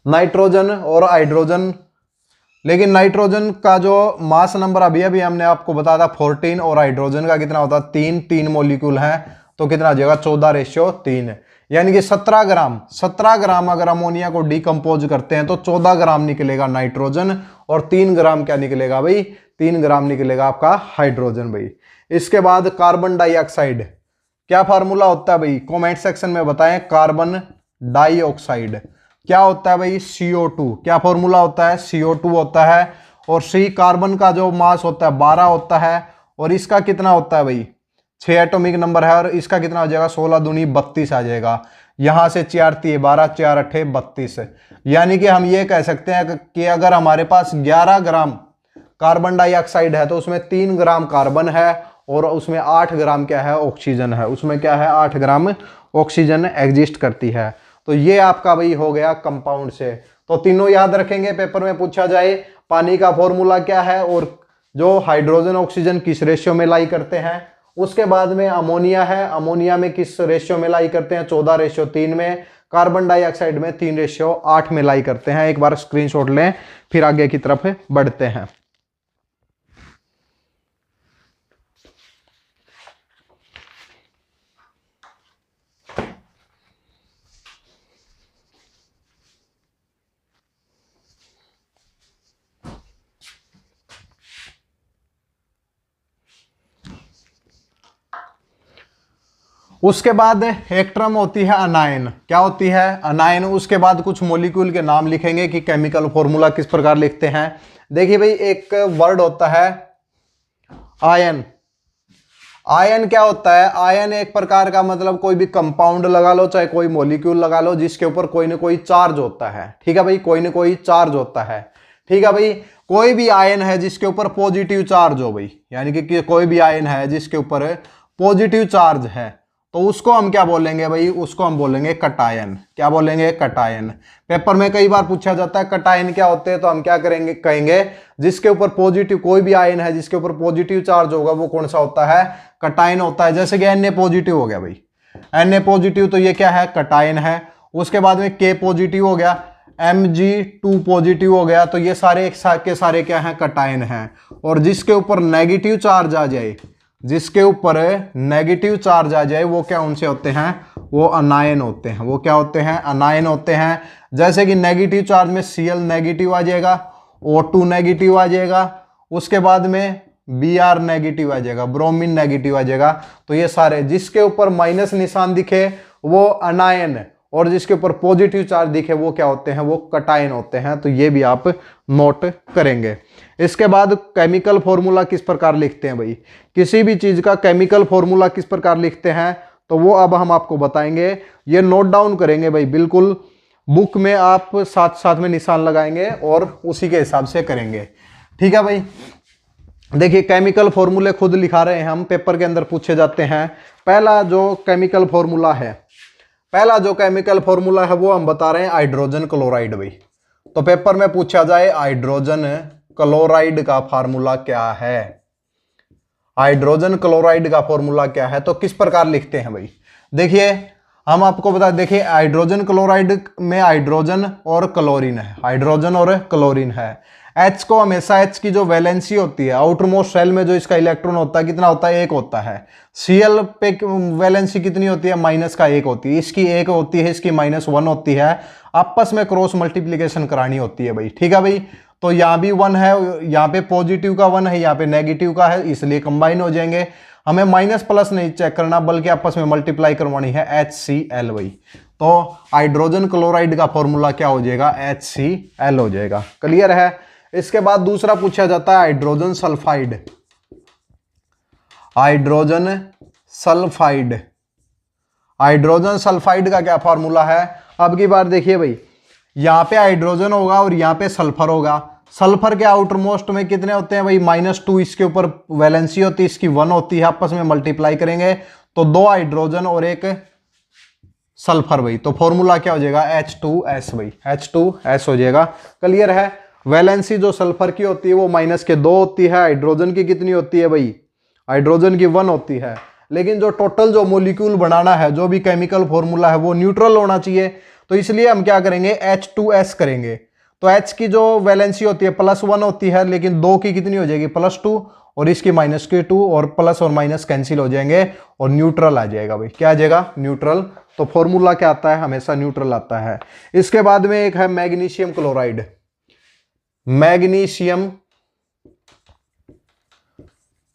नाइट्रोजन और हाइड्रोजन, लेकिन नाइट्रोजन का जो मास नंबर अभी अभी हमने आपको बताया था 14, और हाइड्रोजन का कितना होता है, 3 मॉलिक्यूल है, तो कितना आ जाएगा, 14:3, यानी कि 17 ग्राम अगर अमोनिया को डिकम्पोज करते हैं तो 14 ग्राम निकलेगा नाइट्रोजन, और 3 ग्राम क्या निकलेगा भाई, 3 ग्राम निकलेगा आपका हाइड्रोजन भाई। इसके बाद कार्बन डाइऑक्साइड, क्या फार्मूला होता है भाई, कमेंट सेक्शन में बताएं। कार्बन डाइऑक्साइड क्या होता है भाई, CO2। क्या फॉर्मूला होता है, CO2 होता है। और C, कार्बन का जो मास होता है 12 होता है, और इसका कितना होता है भाई, 6 एटॉमिक नंबर है, और इसका कितना हो जाएगा, 16 दूनी 32 आ जाएगा। यहां से 4 3 12, 4 8 32, यानी कि हम ये कह सकते हैं कि अगर हमारे पास 11 ग्राम कार्बन डाइऑक्साइड है तो उसमें 3 ग्राम कार्बन है, और उसमें 8 ग्राम क्या है, ऑक्सीजन है। उसमें क्या है, 8 ग्राम ऑक्सीजन एग्जिस्ट करती है। तो ये आपका भाई हो गया कंपाउंड से। तो तीनों याद रखेंगे, पेपर में पूछा जाए पानी का फॉर्मूला क्या है, और जो हाइड्रोजन ऑक्सीजन किस रेशियो में लाई करते हैं। उसके बाद में अमोनिया है, अमोनिया में किस रेशियो में लाई करते हैं, 14:3 में। कार्बन डाइऑक्साइड में 3:8 में लाई करते हैं। एक बार स्क्रीनशॉट लें, फिर आगे की तरफ बढ़ते हैं। उसके बाद एक टर्म होती है अनायन। क्या होती है? अनायन। उसके बाद कुछ मॉलिक्यूल के नाम लिखेंगे कि केमिकल फॉर्मूला किस प्रकार लिखते हैं। देखिए भाई, एक वर्ड होता है आयन। आयन क्या होता है? आयन एक प्रकार का, मतलब कोई भी कंपाउंड लगा लो, चाहे कोई मॉलिक्यूल लगा लो, जिसके ऊपर कोई ना कोई चार्ज होता है। ठीक है भाई, कोई ना कोई चार्ज होता है। ठीक है भाई, कोई भी आयन है जिसके ऊपर पॉजिटिव चार्ज हो भाई, यानी कि कोई भी आयन है जिसके ऊपर पॉजिटिव चार्ज है, तो उसको हम क्या बोलेंगे भाई? उसको हम बोलेंगे कटायन। क्या बोलेंगे? कटायन। पेपर में कई बार पूछा जाता है कटायन क्या होते हैं, तो हम क्या करेंगे, कहेंगे जिसके ऊपर पॉजिटिव, कोई भी आयन है जिसके ऊपर पॉजिटिव चार्ज होगा वो कौन सा होता है? कटायन होता है। जैसे कि Na पॉजिटिव हो गया भाई, Na पॉजिटिव, तो ये क्या है? कटायन है। उसके बाद में K पॉजिटिव हो गया, Mg2 पॉजिटिव हो गया, तो ये सारे के सारे क्या हैं? कटायन हैं। और जिसके ऊपर नेगेटिव चार्ज आ जाए, जिसके ऊपर नेगेटिव चार्ज आ जाए, वो क्या उनसे होते हैं? वो अनायन होते हैं। वो क्या होते हैं? अनायन होते हैं। जैसे कि नेगेटिव चार्ज में Cl नेगेटिव आ जाएगा, O2 नेगेटिव आ जाएगा, उसके बाद में Br नेगेटिव आ जाएगा, ब्रोमीन नेगेटिव आ जाएगा। तो ये सारे जिसके ऊपर माइनस निशान दिखे वो अनायन, और जिसके ऊपर पॉजिटिव चार्ज दिखे वो क्या होते हैं? वो कटायन होते हैं। तो ये भी आप नोट करेंगे। इसके बाद केमिकल फॉर्मूला किस प्रकार लिखते हैं भाई? किसी भी चीज का केमिकल फॉर्मूला किस प्रकार लिखते हैं, तो वो अब हम आपको बताएंगे। ये नोट डाउन करेंगे भाई, बिल्कुल बुक में आप साथ साथ में निशान लगाएंगे और उसी के हिसाब से करेंगे। ठीक है भाई, देखिए केमिकल फॉर्मूले खुद लिखा रहे हैं हम, पेपर के अंदर पूछे जाते हैं। पहला जो केमिकल फॉर्मूला है, पहला जो केमिकल फॉर्मूला है वो हम बता रहे हैं हाइड्रोजन क्लोराइड भाई। तो पेपर में पूछा जाए हाइड्रोजन क्लोराइड का फार्मूला क्या है, हाइड्रोजन क्लोराइड का फॉर्मूला क्या है, तो किस प्रकार लिखते हैं भाई? देखिए हम आपको बता, देखिए हाइड्रोजन क्लोराइड में हाइड्रोजन और क्लोरीन है, हाइड्रोजन और क्लोरीन है। H को हमेशा H की जो वैलेंसी होती है, आउटर मोस्ट शेल में जो इसका इलेक्ट्रॉन होता है कितना होता है? 1 होता है। Cl पे वैलेंसी कितनी होती है? -1 होती है। इसकी 1 होती है, इसकी -1 होती है। आपस में क्रॉस मल्टीप्लीकेशन करानी होती है भाई। ठीक है भाई, तो यहाँ भी 1 है, यहाँ पे पॉजिटिव का 1 है, यहाँ पे नेगेटिव का है, इसलिए कंबाइन हो जाएंगे। हमें माइनस प्लस नहीं चेक करना, बल्कि आपस में मल्टीप्लाई करवानी है, HCl भाई। तो हाइड्रोजन क्लोराइड का फॉर्मूला क्या हो जाएगा? HCl हो जाएगा। क्लियर है? इसके बाद दूसरा पूछा जाता है hydrogen sulphide. Hydrogen sulphide, hydrogen sulphide का क्या फॉर्मूला है? अब की बार देखिए भाई, यहां पे हाइड्रोजन होगा और यहां पे सल्फर होगा। सल्फर के आउटर मोस्ट में कितने होते हैं भाई? -2 इसके ऊपर वैलेंसी होती है, इसकी 1 होती है। आपस में मल्टीप्लाई करेंगे तो 2 हाइड्रोजन और 1 सल्फर भाई। तो फॉर्मूला क्या हो जाएगा? H2S भाई, H2S हो जाएगा। क्लियर है? वैलेंसी जो सल्फर की होती है वो -2 होती है। हाइड्रोजन की कितनी होती है भाई? हाइड्रोजन की 1 होती है। लेकिन जो टोटल जो मॉलिक्यूल बनाना है, जो भी केमिकल फॉर्मूला है, वो न्यूट्रल होना चाहिए। तो इसलिए हम क्या करेंगे? H2S करेंगे। तो H की जो वैलेंसी होती है +1 होती है, लेकिन 2 की कितनी हो जाएगी? +2, और इसकी -2, और प्लस और माइनस कैंसिल हो जाएंगे और न्यूट्रल आ जाएगा भाई। क्या आ जाएगा? न्यूट्रल। तो फॉर्मूला क्या आता है? हमेशा न्यूट्रल आता है। इसके बाद में एक है मैग्नीशियम क्लोराइड। मैग्नीशियम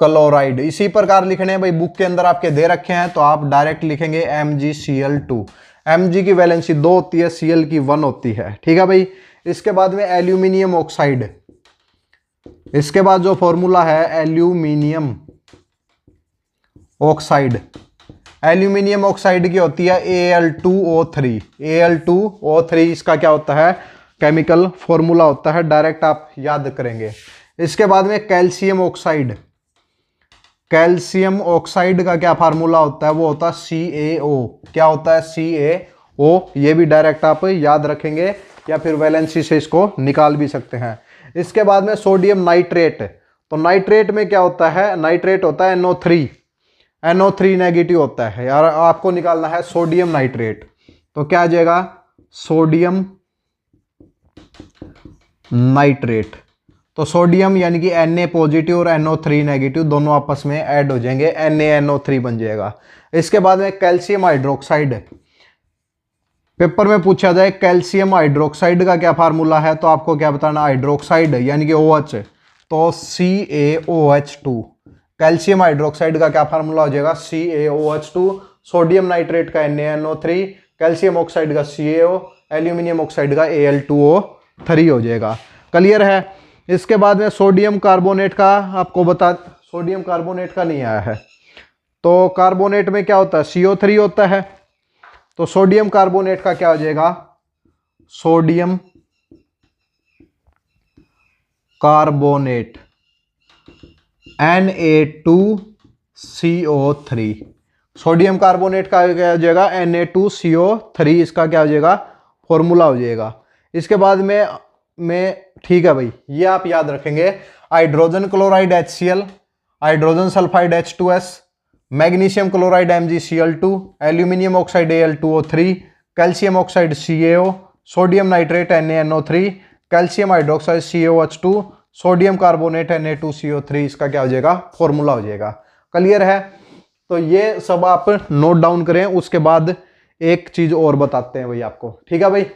क्लोराइड इसी प्रकार लिखने हैं भाई, बुक के अंदर आपके दे रखे हैं, तो आप डायरेक्ट लिखेंगे MgCl2। Mg की वैलेंसी 2 होती है, Cl की 1 होती है। ठीक है भाई। इसके बाद में एल्यूमिनियम ऑक्साइड। इसके बाद जो फॉर्मूला है एल्यूमिनियम ऑक्साइड, एल्यूमिनियम ऑक्साइड की होती है Al2O3। Al2O3 इसका क्या होता है? केमिकल फॉर्मूला होता है, डायरेक्ट आप याद करेंगे। इसके बाद में कैल्शियम ऑक्साइड। कैल्शियम ऑक्साइड का क्या फार्मूला होता है? वो होता है CaO। क्या होता है? CaO। ये भी डायरेक्ट आप याद रखेंगे, या फिर वैलेंसी से इसको निकाल भी सकते हैं। इसके बाद में सोडियम नाइट्रेट। तो नाइट्रेट में क्या होता है? नाइट्रेट होता है NO3। NO3 नेगेटिव होता है यार, आपको निकालना है सोडियम नाइट्रेट। तो क्या आ जाएगा? Sodium nitrate. तो सोडियम यानी कि Na पॉजिटिव और NO3 नेगेटिव दोनों आपस में ऐड हो जाएंगे, NaNO3 बन जाएगा। इसके बाद में कैल्शियम हाइड्रोक्साइड। पेपर में पूछा जाए कैल्शियम हाइड्रोक्साइड का क्या फार्मूला है, तो आपको क्या बताना? हाइड्रोक्साइड यानी कि OH, तो CaOH2। कैल्शियम हाइड्रोक्साइड का क्या फार्मूला हो जाएगा? CaOH2। सोडियम नाइट्रेट का NaNO3, कैल्शियम ऑक्साइड का CaO, एल्यूमिनियम ऑक्साइड का Al2O3 हो जाएगा। क्लियर है। इसके बाद में सोडियम कार्बोनेट का आपको बता, सोडियम कार्बोनेट का नहीं आया है, तो कार्बोनेट में क्या होता है, CO3 होता है। तो सोडियम कार्बोनेट का क्या हो जाएगा, sodium carbonate Na2CO3। Sodium carbonate का क्या हो जाएगा, Na2CO3, इसका क्या हो जाएगा, फॉर्मूला हो जाएगा। इसके बाद में ठीक है भाई, ये आप याद रखेंगे। Hydrogen chloride HCl, hydrogen sulphide H2S, magnesium chloride MgCl2, aluminium oxide Al2O3, calcium oxide CaO, sodium nitrate NaNO3, calcium hydroxide CaOH2, sodium carbonate Na2CO3, इसका क्या हो जाएगा, फॉर्मूला हो जाएगा। क्लियर है। तो ये सब आप नोट डाउन करें। उसके बाद एक चीज और बताते हैं भाई आपको, ठीक है भाई।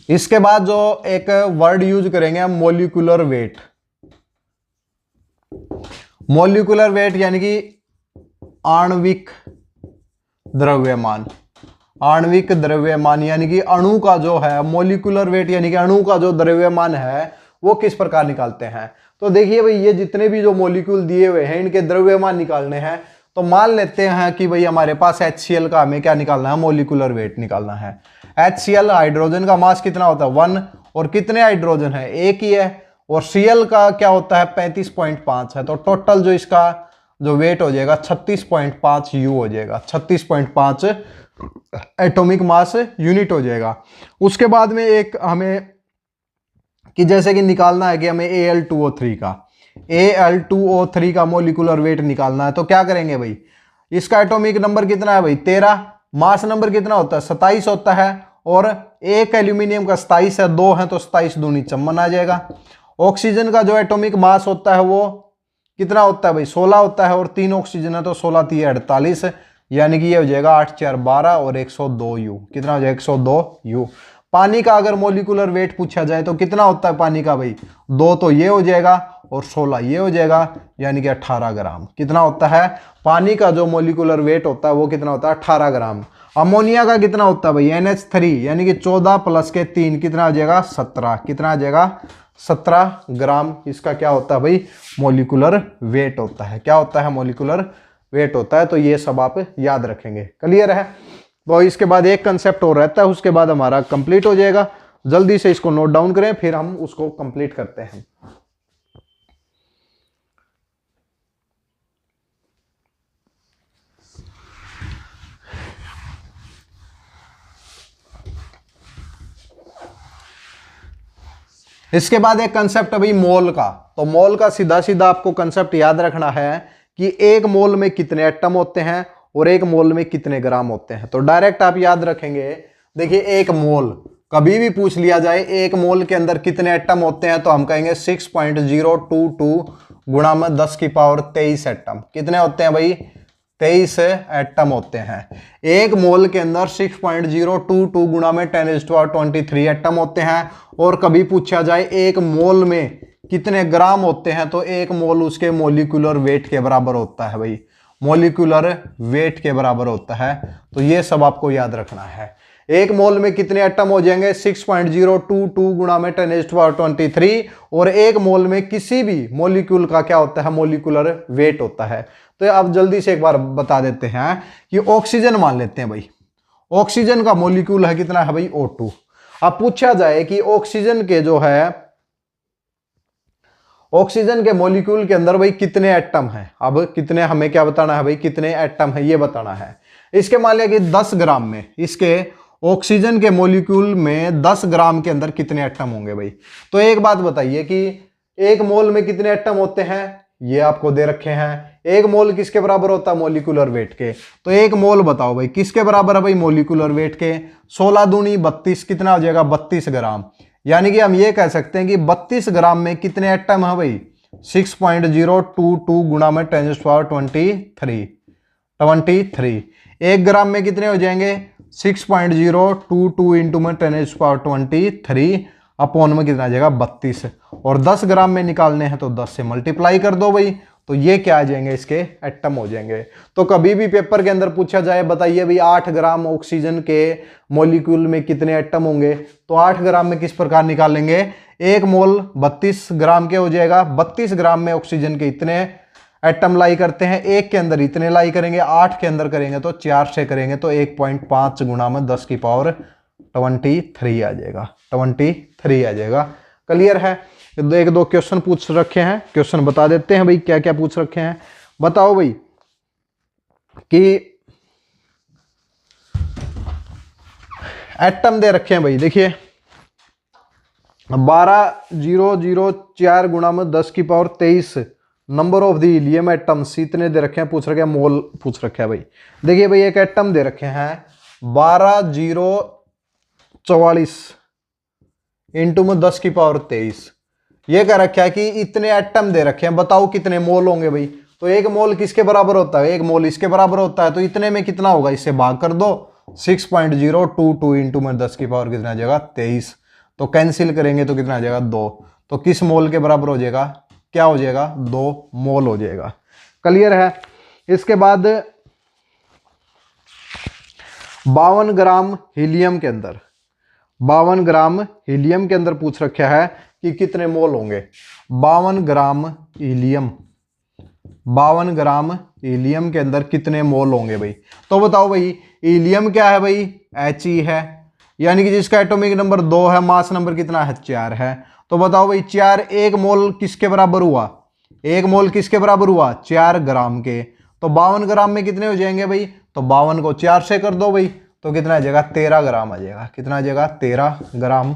इसके बाद जो एक वर्ड यूज करेंगे हम, मोलिकुलर वेट। मोलिकुलर वेट यानी कि आणविक द्रव्यमान। आणविक द्रव्यमान यानी कि अणु का जो है, मोलिकुलर वेट यानी कि अणु का जो द्रव्यमान है वो किस प्रकार निकालते हैं। तो देखिए भाई, ये जितने भी जो मोलिक्यूल दिए हुए हैं इनके द्रव्यमान निकालने हैं। तो मान लेते हैं कि भाई हमारे पास HCl का हमें क्या निकालना है, मोलिकुलर वेट निकालना है। HCl हाइड्रोजन का मास कितना होता है, 1, और कितने हाइड्रोजन है, एक ही है। और Cl का क्या होता है, 35.5 है। तो टोटल जो इसका जो वेट हो जाएगा 36.5 U हो जाएगा, 36.5 एटॉमिक मास यूनिट हो जाएगा। उसके बाद में एक हमें कि जैसे कि निकालना है कि हमें Al2O3 का मोलिकुलर वेट निकालना है। तो क्या करेंगे भाई, इसका एटॉमिक नंबर कितना है भाई, 13, मास नंबर कितना होता है, 27 होता है, और एक एल्यूमिनियम का 27 है, 2 है तो 27 दूनी 54 आ जाएगा। ऑक्सीजन का जो एटॉमिक मास होता है वो कितना होता है भाई, 16 होता है, और 3 ऑक्सीजन है तो 16 3 48, यानी कि ये हो जाएगा 8 4 12 और 102 U। कितना हो जाएगा, 102 U। पानी का अगर मोलिकुलर वेट पूछा जाए तो कितना होता है पानी का भाई, 2 तो ये हो जाएगा और 16 ये हो जाएगा, यानी कि 18 ग्राम। कितना होता है पानी का जो मोलिकुलर वेट होता है वो कितना होता है, 18 ग्राम। अमोनिया का कितना होता है भाई, NH3 यानी कि 14 प्लस के 3, कितना आ जाएगा, 17। कितना आ जाएगा, 17 ग्राम। इसका क्या होता है भाई, मोलिकुलर वेट होता है। क्या होता है, मोलिकुलर वेट होता है। तो ये सब आप याद रखेंगे। क्लियर है। तो इसके बाद एक कंसेप्ट और रहता है, उसके बाद हमारा कंप्लीट हो जाएगा। जल्दी से इसको नोट डाउन करें, फिर हम उसको कंप्लीट करते हैं। इसके बाद एक कंसेप्ट अभी मोल का। तो मोल का सीधा सीधा आपको कंसेप्ट याद रखना है कि एक मोल में कितने एटम होते हैं और एक मोल में कितने ग्राम होते हैं। तो डायरेक्ट आप याद रखेंगे, देखिए एक मोल कभी भी पूछ लिया जाए, एक मोल के अंदर कितने एटम होते हैं, तो हम कहेंगे 6.022 गुणा में 10 की पावर 23 एटम। कितने होते हैं भाई, 23 एटम होते हैं। एक मोल के अंदर 6.022 गुणा में 10⁻23 एटम होते हैं। और कभी पूछा जाए एक मोल में कितने ग्राम होते हैं, तो एक मोल उसके मोलिकुलर वेट के बराबर होता है भाई, मोलिकुलर वेट के बराबर होता है। तो ये सब आपको याद रखना है। एक मोल में कितने एटम हो जाएंगे, 6.022 गुणा में 10⁻23, और एक मोल में किसी भी मोलिक्यूल का क्या होता है, मोलिकुलर वेट होता है। तो अब जल्दी से एक बार बता देते हैं कि ऑक्सीजन मान लेते हैं भाई, ऑक्सीजन का मोलिक्यूल है कितना है भाई, O2। अब पूछा जाए कि ऑक्सीजन के जो है, ऑक्सीजन के मॉलिक्यूल के अंदर भाई कितने एटम हैं। अब कितने, हमें क्या बताना है भाई, कितने एटम है ये बताना है। इसके मान लिया कि 10 ग्राम में, इसके ऑक्सीजन के मॉलिक्यूल में 10 ग्राम के अंदर कितने एटम होंगे भाई। तो एक बात बताइए कि एक मोल में कितने एटम होते हैं, ये आपको दे रखे हैं। एक मोल किसके बराबर होता है, मोलिकुलर वेट के। तो एक मोल बताओ भाई किसके बराबर है भाई, मोलिकुलर वेट के। 16 दूनी 32, कितना हो जाएगा, 32 ग्राम। यानी कि हम ये कह सकते हैं कि 32 ग्राम में कितने एटम है भाई, 6.022 गुणा में 10⁻23। 1 ग्राम में कितने हो जाएंगे 6.022 इंटू में 10⁻23 अपॉन में कितना आ जाएगा 32। और 10 ग्राम में निकालने हैं तो 10 से मल्टीप्लाई कर दो भाई, तो ये क्या आ जाएंगे इसके एटम हो जाएंगे। तो कभी भी पेपर के अंदर पूछा जाए बताइए भाई 8 ग्राम ऑक्सीजन के मॉलिक्यूल में कितने एटम होंगे, तो 8 ग्राम में किस प्रकार निकालेंगे, 1 मोल 32 ग्राम के हो जाएगा। 32 ग्राम में ऑक्सीजन के इतने एटम लाई करते हैं, 1 के अंदर इतने लाई करेंगे, 8 के अंदर करेंगे तो 4 से करेंगे तो 1.5 गुणा में 10 की पावर 23 आ जाएगा, 23 आ जाएगा। क्लियर है। एक दो क्वेश्चन पूछ रखे हैं, क्वेश्चन बता देते हैं भाई क्या क्या पूछ रखे हैं। बताओ भाई कि एटम दे रखे हैं भाई, देखिए 12,004 गुणा में 10 की power 23 number of the helium atoms इतने दे रखे हैं, पूछ रखे हैं मोल पूछ रखे हैं भाई। देखिए भाई एक एटम दे रखे हैं 12,044 इंटू में 10 की पावर 23, ये कह रखा है कि इतने एटम दे रखे हैं, बताओ कितने मोल होंगे भाई। तो 1 मोल किसके बराबर होता है, 1 मोल इसके बराबर होता है, तो इतने में कितना होगा, इससे भाग कर दो 6.022 इंटू में 10 की पावर कितना आ जाएगा 23, तो कैंसिल करेंगे तो कितना आ जाएगा 2, तो किस मोल के बराबर हो जाएगा, क्या हो जाएगा 2 मोल हो जाएगा। क्लियर है। इसके बाद 52 ग्राम हीलियम के अंदर, 52 ग्राम हीलियम के अंदर पूछ रखा है कि कितने मोल होंगे। 52 ग्राम हीलियम, 52 ग्राम हीलियम के अंदर कितने मोल होंगे भाई। तो बताओ भाई हीलियम क्या है भाई, He है, यानी कि जिसका एटॉमिक नंबर 2 है, मास नंबर कितना है 4 है। तो बताओ भाई 4, 1 मोल किसके बराबर हुआ, 1 मोल किसके बराबर हुआ 4 ग्राम के। तो 52 ग्राम में कितने हो जाएंगे भाई, तो 52 को 4 से कर दो भाई, तो कितना आ जाएगा 13 ग्राम आ जाएगा, कितना आ जाएगा 13 ग्राम,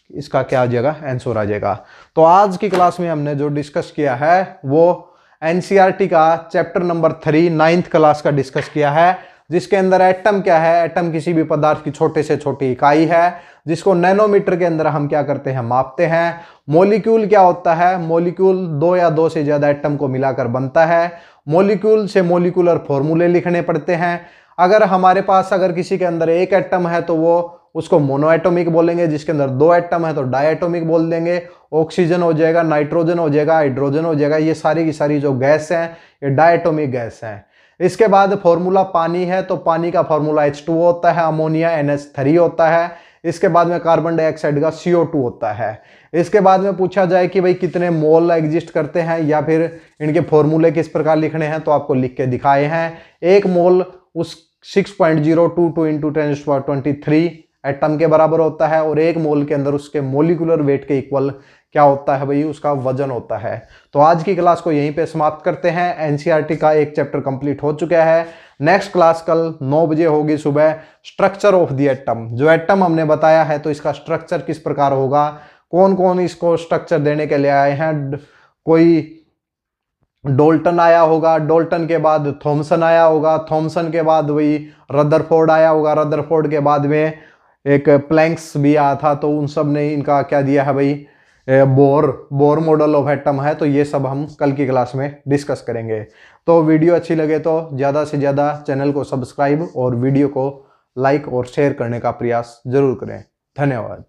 इसका क्या आ जाएगा आंसर आ जाएगा। तो आज की क्लास में हमने जो डिस्कस किया है वो एनसीईआरटी का चैप्टर नंबर 3 9th क्लास का डिस्कस किया है, जिसके अंदर एटम क्या है, एटम किसी भी पदार्थ की छोटे से छोटी इकाई है जिसको नैनोमीटर के अंदर हम क्या करते हैं मापते हैं। मॉलिक्यूल क्या होता है, मॉलिक्यूल 2 या 2 से ज्यादा एटम को मिलाकर बनता है। मॉलिक्यूल से मॉलिक्यूलर फॉर्मूले लिखने पड़ते हैं। अगर हमारे पास अगर किसी के अंदर 1 एटम है तो वो उसको मोनोएटॉमिक बोलेंगे, जिसके अंदर 2 एटम है तो डायएटॉमिक बोल देंगे। ऑक्सीजन हो जाएगा, नाइट्रोजन हो जाएगा, हाइड्रोजन हो जाएगा, ये सारी की सारी जो गैस हैं ये डायएटॉमिक गैस हैं। इसके बाद फॉर्मूला पानी है तो पानी का फॉर्मूला H2O होता है, अमोनिया NH3 होता है। इसके बाद में कार्बन डाइऑक्साइड का CO2 होता है। इसके बाद में पूछा जाए कि भाई कितने मोल एग्जिस्ट करते हैं या फिर इनके फॉर्मूले किस प्रकार लिखने हैं, तो आपको लिख के दिखाए हैं। 1 मोल उस 6.022 इंटू 10⁻23 एटम के बराबर होता है, और 1 मोल के अंदर उसके मोलिकुलर वेट के इक्वल क्या होता है भाई, उसका वजन होता है। तो आज की क्लास को यहीं पे समाप्त करते हैं। एनसीईआरटी का एक चैप्टर कंप्लीट हो चुका है। नेक्स्ट क्लास कल 9 बजे होगी सुबह, स्ट्रक्चर ऑफ द एटम। जो एटम हमने बताया है तो इसका स्ट्रक्चर किस प्रकार होगा, कौन कौन इसको स्ट्रक्चर देने के लिए आए हैं। कोई डोल्टन आया होगा, डोल्टन के बाद थॉमसन आया होगा, थॉमसन के बाद वही रदरफोर्ड आया होगा, रदरफोर्ड के बाद में एक प्लैंक्स भी आया था, तो उन सब ने इनका क्या दिया है भाई, बोर मॉडल ऑफ एटम है। तो ये सब हम कल की क्लास में डिस्कस करेंगे। तो वीडियो अच्छी लगे तो ज़्यादा से ज़्यादा चैनल को सब्सक्राइब और वीडियो को लाइक और शेयर करने का प्रयास जरूर करें। धन्यवाद।